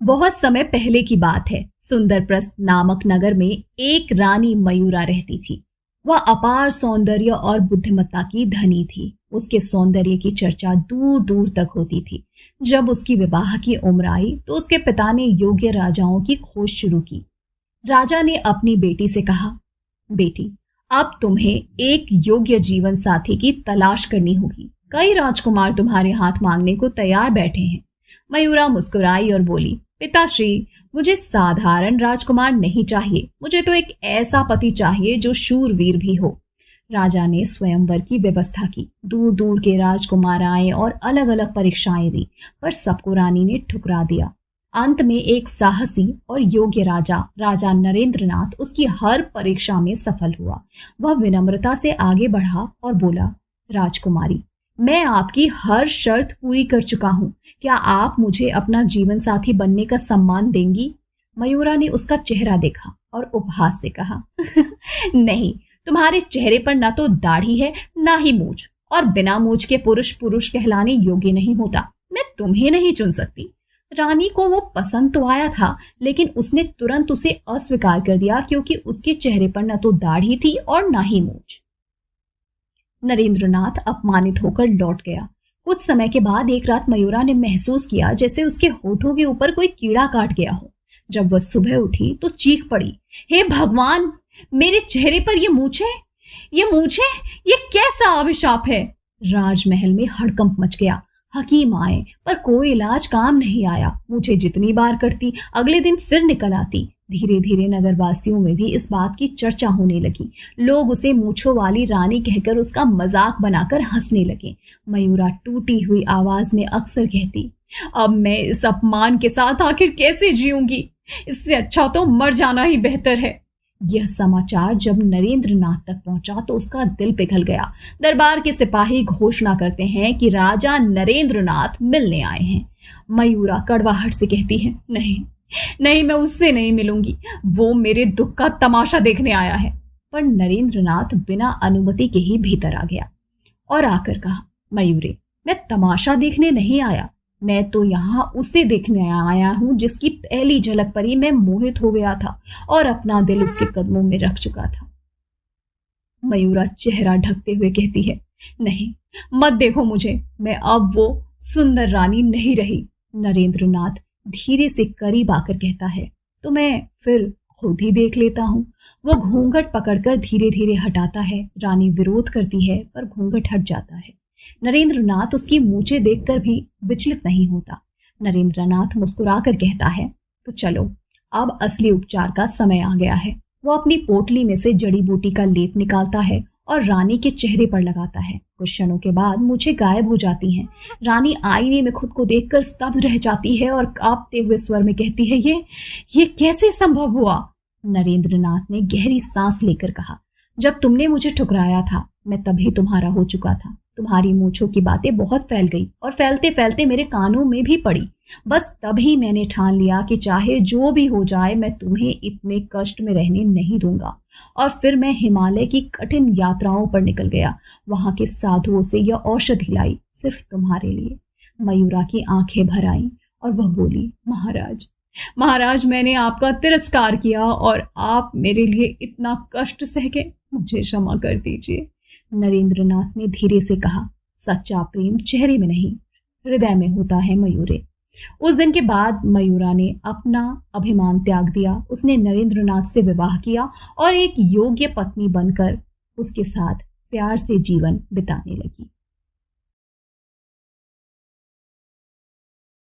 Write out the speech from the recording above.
बहुत समय पहले की बात है। सुंदरप्रस्थ नामक नगर में एक रानी मयूरा रहती थी। वह अपार सौंदर्य और बुद्धिमत्ता की धनी थी। उसके सौंदर्य की चर्चा दूर दूर तक होती थी। जब उसकी विवाह की उम्र आई तो उसके पिता ने योग्य राजाओं की खोज शुरू की। राजा ने अपनी बेटी से कहा, बेटी, अब तुम्हें एक योग्य जीवन साथी की तलाश करनी होगी। कई राजकुमार तुम्हारे हाथ मांगने को तैयार बैठे हैं। मयूरा मुस्कुराई और बोली, पिताश्री, मुझे साधारण राजकुमार नहीं चाहिए। मुझे तो एक ऐसा पति चाहिए जो शूरवीर भी हो। राजा ने स्वयंवर की व्यवस्था की। दूर दूर के राजकुमार आए और अलग अलग परीक्षाएं दी, पर सबको रानी ने ठुकरा दिया। अंत में एक साहसी और योग्य राजा नरेंद्रनाथ उसकी हर परीक्षा में सफल हुआ। वह विनम्रता से आगे बढ़ा और बोला, राजकुमारी, मैं आपकी हर शर्त पूरी कर चुका हूं। क्या आप मुझे अपना जीवन साथी बनने का सम्मान देंगी? मयूरा ने उसका चेहरा देखा और उपहास से कहा, नहीं, तुम्हारे चेहरे पर ना तो दाढ़ी है ना ही मूछ, और बिना मूछ के पुरुष पुरुष कहलाने योग्य नहीं होता। मैं तुम्हें नहीं चुन सकती। रानी को वो पसंद तो आया था, लेकिन उसने तुरंत उसे अस्वीकार कर दिया क्योंकि उसके चेहरे पर न तो दाढ़ी थी और ना ही मूछ। नरेंद्रनाथ अपमानित होकर लौट गया। कुछ समय के बाद एक रात मयूरा ने महसूस किया जैसे उसके होठों के ऊपर कोई कीड़ा काट गया हो। जब वह सुबह उठी तो चीख पड़ी, हे भगवान, मेरे चेहरे पर ये मूछें, ये कैसा अभिशाप है। राजमहल में हड़कंप मच गया। हकीम आए पर कोई इलाज काम नहीं आया। मुझे जितनी बार करती अगले दिन फिर निकल आती। धीरे धीरे नगरवासियों में भी इस बात की चर्चा होने लगी। लोग उसे मूछों वाली रानी कहकर उसका मजाक बनाकर हंसने लगे। मयूरा टूटी हुई आवाज में अक्सर कहती, अब मैं इस अपमान के साथ आखिर कैसे जीऊंगी? इससे अच्छा तो मर जाना ही बेहतर है। यह समाचार जब नरेंद्रनाथ तक पहुंचा तो उसका दिल पिघल गया। दरबार के सिपाही घोषणा करते हैं कि राजा नरेंद्रनाथ मिलने आए हैं। मयूरा कड़वाहट से कहती है, नहीं, मैं उससे नहीं मिलूंगी। वो मेरे दुख का तमाशा देखने आया है। पर नरेंद्रनाथ बिना अनुमति के ही भीतर आ गया और आकर कहा, मयूरी, मैं तमाशा देखने नहीं आया। मैं तो यहाँ उसे देखने आया हूं जिसकी पहली झलक पर ही मैं मोहित हो गया था और अपना दिल उसके कदमों में रख चुका था। मयूरा चेहरा ढकते हुए कहती है, नहीं, मत देखो मुझे, मैं अब वो सुंदर रानी नहीं रही। नरेंद्रनाथ धीरे से करीब आकर कहता है, तो मैं फिर खुद ही देख लेता हूँ। वो घूंघट पकड़कर धीरे धीरे हटाता है। रानी विरोध करती है पर घूंघट हट जाता है। नरेंद्रनाथ उसकी मूछें देखकर भी विचलित नहीं होता। नरेंद्रनाथ मुस्कुराकर कहता है, तो चलो, अब असली उपचार का समय आ गया है। वो अपनी पोटली में से जड़ी बूटी का लेप निकालता है और रानी के चेहरे पर लगाता है। कुछ क्षणों के बाद मूछें गायब हो जाती हैं। रानी आईने में खुद को देखकर स्तब्ध रह जाती है और कांपते हुए स्वर में कहती है, ये कैसे संभव हुआ? नरेंद्रनाथ ने गहरी सांस लेकर कहा, जब तुमने मुझे ठुकराया था मैं तभी तुम्हारा हो चुका था। तुम्हारी मूंछों की बातें बहुत फैल गई और फैलते फैलते मेरे कानों में भी पड़ी। बस तभी मैंने ठान लिया कि चाहे जो भी हो जाए मैं तुम्हें इतने कष्ट में रहने नहीं दूंगा। और फिर मैं हिमालय की कठिन यात्राओं पर निकल गया। वहां के साधुओं से यह औषधि लाई सिर्फ तुम्हारे लिए। मयूरा की आंखें भर आईं और वह बोली, महाराज, मैंने आपका तिरस्कार किया और आप मेरे लिए इतना कष्ट सहके, मुझे क्षमा कर दीजिए। नरेंद्रनाथ ने धीरे से कहा, सच्चा प्रेम चेहरे में नहीं, हृदय में होता है मयूरे। उस दिन के बाद मयूरा ने अपना अभिमान त्याग दिया। उसने नरेंद्रनाथ से विवाह किया और एक योग्य पत्नी बनकर उसके साथ प्यार से जीवन बिताने लगी।